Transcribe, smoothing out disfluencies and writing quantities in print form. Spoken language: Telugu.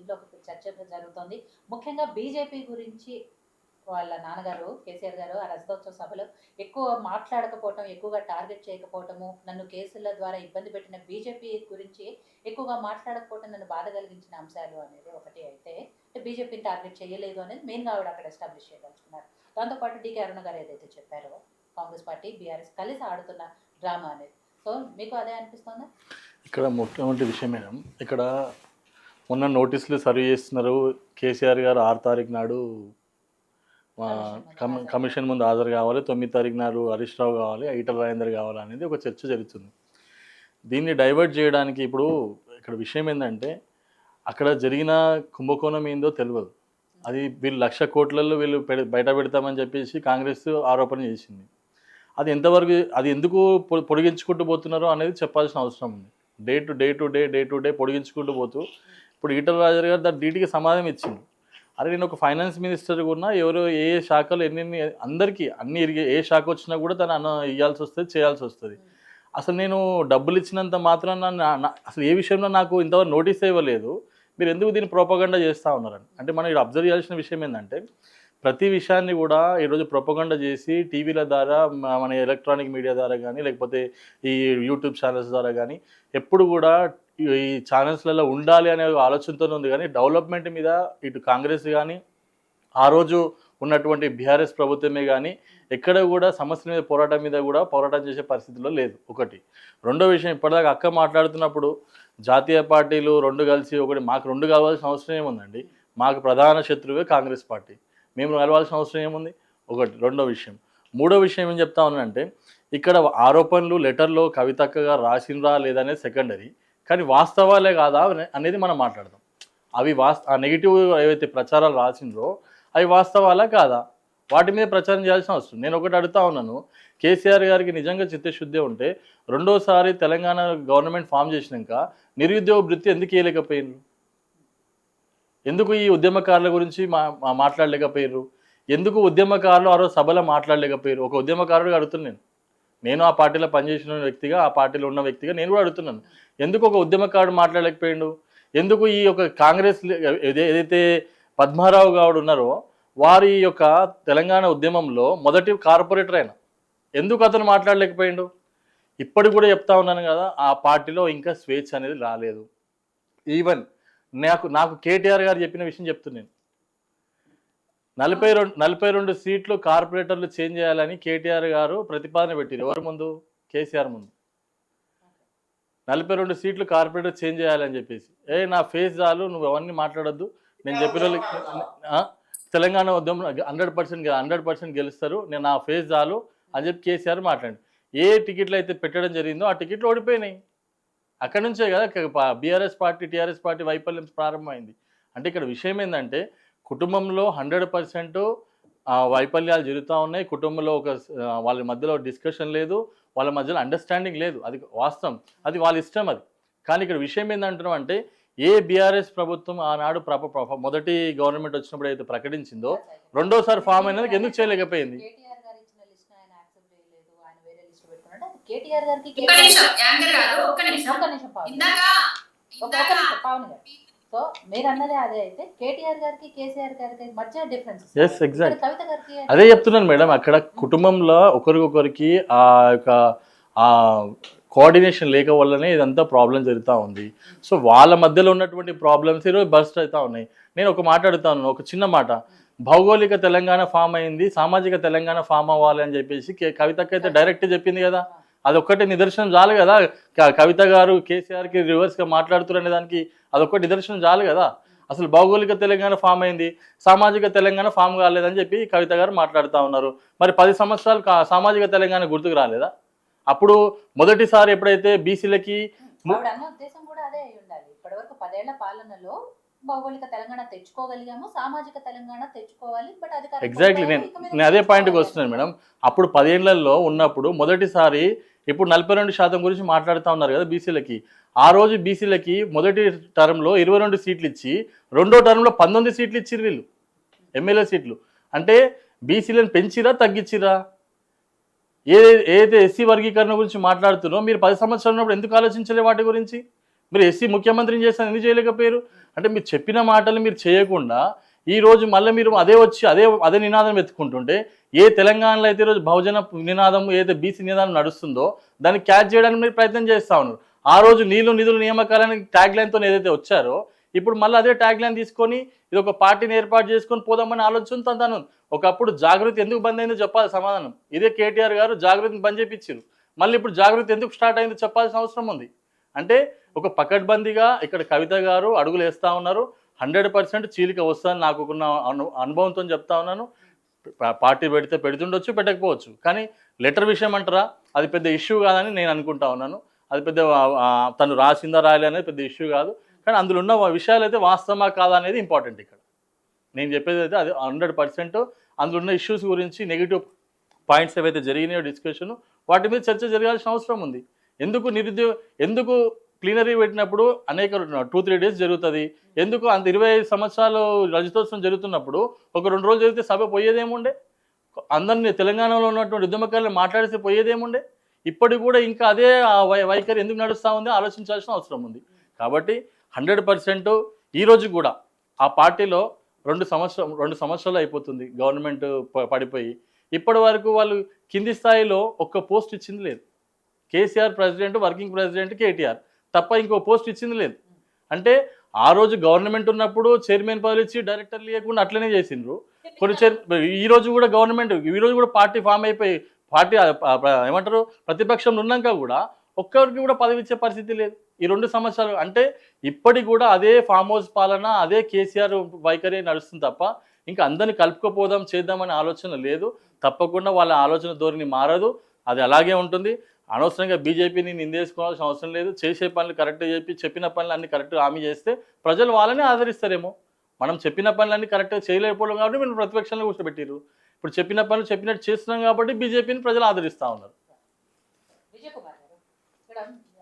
దీంట్లో ఒక చర్చ జరుగుతోంది. ముఖ్యంగా బీజేపీ గురించి వాళ్ళ నాన్నగారు కేసీఆర్ గారు ఆ రజతోత్సవ సభలో ఎక్కువ మాట్లాడకపోవటం, ఎక్కువగా టార్గెట్ చేయకపోవటము, నన్ను కేసుల ద్వారా ఇబ్బంది పెట్టిన బీజేపీ గురించి ఎక్కువగా మాట్లాడకపోవటం నన్ను బాధ కలిగించిన అంశాలు అనేది ఒకటి అయితే, బీజేపీని టార్గెట్ చేయలేదు అనేది మెయిన్గా ఆవిడ అక్కడ ఎస్టాబ్లిష్ చేయదలుచుకున్నారు. దాంతోపాటు డీకే అరుణ గారు ఏదైతే చెప్పారో కాంగ్రెస్ పార్టీ బీఆర్ఎస్ కలిసి ఆడుతున్న డ్రామా అనేది, సో మీకు అదే అనిపిస్తుందా? ఇక్కడ ముఖ్యమంత్రి విషయం మేడం, ఇక్కడ మొన్న నోటీసులు సర్వ్ చేస్తున్నారు. కేసీఆర్ గారు 6 తారీఖు నాడు కమిషన్ ముందు హాజరు కావాలి, 9 తారీఖు నాడు హరీష్ రావు కావాలి, ఈటల రాజేందర్ కావాలి అనేది ఒక చర్చ జరుగుతుంది. దీన్ని డైవర్ట్ చేయడానికి ఇప్పుడు ఇక్కడ విషయం ఏంటంటే, అక్కడ జరిగిన కుంభకోణం ఏందో తెలియదు. అది వీళ్ళు 1,00,000 కోట్లలో వీళ్ళు బయట పెడతామని చెప్పేసి కాంగ్రెస్ ఆరోపణ చేసింది. అది ఎంతవరకు, అది ఎందుకు పొడిగించుకుంటూ పోతున్నారో అనేది చెప్పాల్సిన అవసరం ఉంది. డే టు డే పొడిగించుకుంటూ పోతూ ఇప్పుడు ఈటల రాజేందర్ గారు దాని డ్యూటీకి సమాధానం ఇచ్చింది. అరే నేను ఒక ఫైనాన్స్ మినిస్టర్ కూడా ఎవరో ఏ శాఖలు ఎన్ని అందరికీ అన్ని ఏ శాఖ వచ్చినా కూడా తను ఇవ్వాల్సి వస్తుంది, చేయాల్సి వస్తుంది. అసలు నేను డబ్బులు ఇచ్చినంత మాత్రం అసలు ఏ విషయంలో నాకు ఇంతవరకు నోటీస్ ఇవ్వలేదు, మీరు ఎందుకు దీన్ని ప్రోపగండా చేస్తూ ఉన్నారని. అంటే మనం ఇక్కడ అబ్జర్వ్ చేయాల్సిన విషయం ఏంటంటే, ప్రతి విషయాన్ని కూడా ఈరోజు ప్రొపగండా చేసి టీవీల ద్వారా, మన ఎలక్ట్రానిక్ మీడియా ద్వారా కానీ, లేకపోతే ఈ యూట్యూబ్ ఛానల్స్ ద్వారా కానీ ఎప్పుడు కూడా ఈ ఛానల్స్లలో ఉండాలి అనే ఆలోచనతో ఉంది. కానీ డెవలప్మెంట్ మీద ఇటు కాంగ్రెస్ కానీ, ఆ రోజు ఉన్నటువంటి బీఆర్ఎస్ ప్రభుత్వమే కానీ ఎక్కడ కూడా సమస్యల మీద పోరాటం చేసే పరిస్థితిలో లేదు. ఒకటి. రెండో విషయం, ఇప్పటిదాకా అక్క మాట్లాడుతున్నప్పుడు జాతీయ పార్టీలు రెండు కలిసి ఒకటి, మాకు రెండు కలవాల్సిన అవసరం ఏముందండి? మాకు ప్రధాన శత్రువే కాంగ్రెస్ పార్టీ, మేము కలవాల్సిన అవసరం ఏముంది? ఒకటి. రెండో విషయం. మూడో విషయం ఏం చెప్తా ఉన్నానంటే, ఇక్కడ ఆరోపణలు లెటర్లో కవితక్క గారు రాసినరా లేదనేది సెకండరీ, కానీ వాస్తవాలే కాదా అనేది మనం మాట్లాడదాం. అవి ఆ నెగిటివ్ ఏవైతే ప్రచారాలు రాసిండ్రో అవి వాస్తవాలా కాదా, వాటి మీద ప్రచారం చేయాల్సిన అవసరం. నేను ఒకటి అడుగుతా ఉన్నాను, కేసీఆర్ గారికి నిజంగా చిత్తశుద్ధి ఉంటే రెండోసారి తెలంగాణ గవర్నమెంట్ ఫామ్ చేసినాక నిరుద్యోగ వృత్తి ఎందుకు ఇవ్వలేకపోయినారు? ఎందుకు ఈ ఉద్యమకారుల గురించి మాట్లాడలేకపోయారు? ఎందుకు ఉద్యమకారులు ఆ రోజు సభలో మాట్లాడలేకపోయారు? ఒక ఉద్యమకారుడిగా అడుగుతున్నాను నేను, ఆ పార్టీలో పనిచేసిన వ్యక్తిగా, ఆ పార్టీలో ఉన్న వ్యక్తిగా నేను కూడా అడుగుతున్నాను, ఎందుకు ఒక ఉద్యమకారుడు మాట్లాడలేకపోయాడు? ఎందుకు ఈ యొక్క కాంగ్రెస్ ఏదైతే పద్మారావు గౌడ్ ఉన్నారో వారి యొక్క తెలంగాణ ఉద్యమంలో మొదటి కార్పొరేటర్ అయినా ఎందుకు అతను మాట్లాడలేకపోయాడు? ఇప్పటికి కూడా చెప్తా ఉన్నాను కదా, ఆ పార్టీలో ఇంకా స్వేచ్ఛ అనేది రాలేదు. ఈవెన్ నాకు కేటీఆర్ గారు చెప్పిన విషయం చెప్తున్నాను, 42 సీట్లు కార్పొరేటర్లు చేంజ్ చేయాలని కేటీఆర్ గారు ప్రతిపాదన పెట్టారు. ఎవరి ముందు? కేసీఆర్ ముందు. 42 సీట్లు కార్పొరేటర్ చేంజ్ చేయాలని చెప్పేసి, నా ఫేస్ చాలు, నువ్వు అవన్నీ మాట్లాడొద్దు, నేను చెప్పిన తెలంగాణ ఉద్యమం 100% గెలుస్తారు, నేను నా ఫేస్ చాలు అని చెప్పి కేసీఆర్ మాట్లాడి ఏ టికెట్లు అయితే పెట్టడం జరిగిందో ఆ టికెట్లు ఓడిపోయినాయి. అక్కడి నుంచే కదా బీఆర్ఎస్ పార్టీ, టీఆర్ఎస్ పార్టీ వైఫల్యం ప్రారంభమైంది. అంటే ఇక్కడ విషయం ఏంటంటే, కుటుంబంలో 100% వైఫల్యాలు జరుగుతూ ఉన్నాయి. కుటుంబంలో వాళ్ళ మధ్యలో డిస్కషన్ లేదు, వాళ్ళ మధ్యలో అండర్స్టాండింగ్ లేదు, అది వాస్తవం, అది వాళ్ళ ఇష్టం అది. కానీ ఇక్కడ విషయం ఏంటంటున్నాం అంటే, ఏ బీఆర్ఎస్ ప్రభుత్వం ఆనాడు మొదటి గవర్నమెంట్ వచ్చినప్పుడు అయితే ప్రకటించిందో రెండోసారి ఫామ్ అయినందుకు ఎందుకు చేయలేకపోయింది? సో మీరు అన్నదే అదే అయితే కేటీఆర్ గారికి కేసీఆర్ గారికి మధ్య డిఫరెన్స్. ఎస్, ఎగ్జాక్ట్, అదే చెప్తున్నాను మేడం. అక్కడ కుటుంబంలో ఒకరికొకరికి ఆ యొక్క కోఆర్డినేషన్ లేక వల్లనే ఇదంతా ప్రాబ్లం జరుగుతూ ఉంది. సో వాళ్ళ మధ్యలో ఉన్నటువంటి ప్రాబ్లమ్స్ ఈరోజు బర్స్ట్ అవుతూ ఉన్నాయి. నేను ఒక మాట అడుగుతాను, ఒక చిన్న మాట, భౌగోళిక తెలంగాణ ఫామ్ అయింది, సామాజిక తెలంగాణ ఫామ్ అవ్వాలి అని చెప్పేసి కవితక్క అయితే డైరెక్ట్ చెప్పింది కదా, అదొక్కటి నిదర్శనం చాలు కదా. కవిత గారు కేసీఆర్కి రివర్స్గా మాట్లాడుతున్న దానికి అదొక్కటి నిదర్శనం చాలు కదా. అసలు భౌగోళిక తెలంగాణ ఫామ్ అయింది, సామాజిక తెలంగాణ ఫామ్ కాలేదని చెప్పి కవిత గారు మాట్లాడుతూ ఉన్నారు. మరి 10 సంవత్సరాలు సామాజిక తెలంగాణ గుర్తుకు రాలేదా? అప్పుడు మొదటిసారి ఎప్పుడైతే బీసీలకి ఉద్దేశం కూడా అదే అయి ఉండాలి. ఇప్పటివరకు 10 ఏళ్ల పాలనలో భౌగోళిక తెలంగాణ తెచ్చుకోగలిగాము, సామాజిక తెలంగాణ తెచ్చుకోవాలి, బట్ అది ఎగ్జాక్ట్లీ నేను అదే పాయింట్కి వస్తున్నాను మేడం. అప్పుడు 10 ఏళ్లలో ఉన్నప్పుడు మొదటిసారి, ఇప్పుడు 42% గురించి మాట్లాడుతూ ఉన్నారు కదా బీసీలకి. ఆ రోజు బీసీలకి మొదటి టర్మ్లో 22 సీట్లు ఇచ్చి రెండో టర్మ్లో 19 సీట్లు ఇచ్చిర్రు వీళ్ళు, ఎమ్మెల్యే సీట్లు. అంటే బీసీలను పెంచిరా తగ్గించిరా? ఏదైతే ఎస్సీ వర్గీకరణ గురించి మాట్లాడుతున్నారో మీరు 10 సంవత్సరాలు ఉన్నప్పుడు ఎందుకు ఆలోచించలే వాటి గురించి? మీరు ఎస్సీ ముఖ్యమంత్రిని చేస్తాను ఎందుకు చేయలేకపోయారు? అంటే మీరు చెప్పిన మాటలు మీరు చేయకుండా ఈ రోజు మళ్ళీ మీరు అదే వచ్చి అదే నినాదం ఎత్తుకుంటుంటే, ఏ తెలంగాణలో అయితే ఈరోజు బహుజన నినాదం ఏదైతే బీసీ నినాదం నడుస్తుందో దాన్ని క్యాచ్ చేయడానికి మీరు ప్రయత్నం చేస్తా ఉన్నారు. ఆ రోజు నీళ్లు నిధులు నియామకాలని ట్యాగ్ లైన్తో ఏదైతే వచ్చారో ఇప్పుడు మళ్ళీ అదే ట్యాగ్ లైన్ తీసుకొని ఇది ఒక పార్టీని ఏర్పాటు చేసుకొని పోదామని ఆలోచనతో తను ఒకప్పుడు జాగృతి ఎందుకు బంద్ అయిందో చెప్పాలి సమాధానం. ఇదే కేటీఆర్ గారు జాగృతిని బంద్ చేయించారు. మళ్ళీ ఇప్పుడు జాగృతి ఎందుకు స్టార్ట్ అయిందో చెప్పాల్సిన అవసరం ఉంది. అంటే ఒక పకడ్బందీగా ఇక్కడ కవిత గారు అడుగులు వేస్తూ ఉన్నారు. 100% చీలిక వస్తుందని నాకు ఉన్న అనుభవంతో చెప్తా ఉన్నాను. పార్టీ పెడితే పెడుతుండొచ్చు, పెట్టకపోవచ్చు. కానీ లెటర్ విషయం అంటారా, అది పెద్ద ఇష్యూ కాదని నేను అనుకుంటా ఉన్నాను. అది పెద్ద తను రాసిందా రాయలే అనేది పెద్ద ఇష్యూ కాదు. కానీ అందులో ఉన్న విషయాలు అయితే వాస్తవమా కాదా అనేది ఇంపార్టెంట్. ఇక్కడ నేను చెప్పేది అయితే అది 100% అందులో ఉన్న ఇష్యూస్ గురించి నెగిటివ్ పాయింట్స్ ఏవైతే జరిగినాయో డిస్కషన్ వాటి మీద చర్చ జరగాల్సిన అవసరం ఉంది. ఎందుకు ప్లీనరీ పెట్టినప్పుడు అనేక 2-3 డేస్ జరుగుతుంది, ఎందుకు అంత 25 సంవత్సరాలు రజతోత్సవం జరుగుతున్నప్పుడు ఒక 2 రోజులు జరిగితే సభ పోయేదేముండే? అందరినీ తెలంగాణలో ఉన్నటువంటి ఉద్యమకారులు మాట్లాడితే పోయేదేముండే? ఇప్పటికి కూడా ఇంకా అదే వైఖరి ఎందుకు నడుస్తూ ఉంది ఆలోచించాల్సిన అవసరం ఉంది. కాబట్టి 100% ఈరోజు కూడా ఆ పార్టీలో 2 సంవత్సరాలు అయిపోతుంది గవర్నమెంట్ పడిపోయి. ఇప్పటి వరకు వాళ్ళు కింది స్థాయిలో ఒక్క పోస్ట్ ఇచ్చింది లేదు. KCR president, working president KTR తప్ప ఇంకో పోస్ట్ ఇచ్చింది లేదు. అంటే ఆ రోజు గవర్నమెంట్ ఉన్నప్పుడు చైర్మన్ పదవులు ఇచ్చి డైరెక్టర్లు ఇవ్వకుండా అట్లనే చేసిండ్రు. ఈ రోజు కూడా గవర్నమెంట్ ఈ రోజు కూడా పార్టీ ఫామ్ అయిపోయి పార్టీ ఏమంటారు ప్రతిపక్షంలో ఉన్నాక కూడా ఒక్కరికి కూడా పదవి ఇచ్చే పరిస్థితి లేదు ఈ 2 సంవత్సరాలు. అంటే ఇప్పటికి కూడా అదే ఫామ్ హౌస్ పాలన, అదే కేసీఆర్ వైఖరి నడుస్తుంది తప్ప ఇంకా అందరినీ కలుపుకోపోదాం చేద్దామనే ఆలోచన లేదు. తప్పకుండా వాళ్ళ ఆలోచన ధోరణి మారదు, అది అలాగే ఉంటుంది. అనవసరంగా బీజేపీని నిందేసుకోవాల్సిన అవసరం లేదు. చేసే పనులు కరెక్ట్గా చెప్పి చెప్పిన పనులు అన్ని కరెక్ట్గా హామీ చేస్తే ప్రజలు వాళ్ళని ఆదరిస్తారేమో. మనం చెప్పిన పనులన్నీ కరెక్ట్గా చేయలేకపోవడం కాబట్టి మీరు ప్రతిపక్షంలో కూర్చోబెట్టారు. ఇప్పుడు చెప్పిన పనులు చెప్పినట్టు చేస్తున్నాం కాబట్టి బీజేపీని ప్రజలు ఆదరిస్తూ ఉన్నారు. విజయ్ కుమార్ గారు ఇక్కడ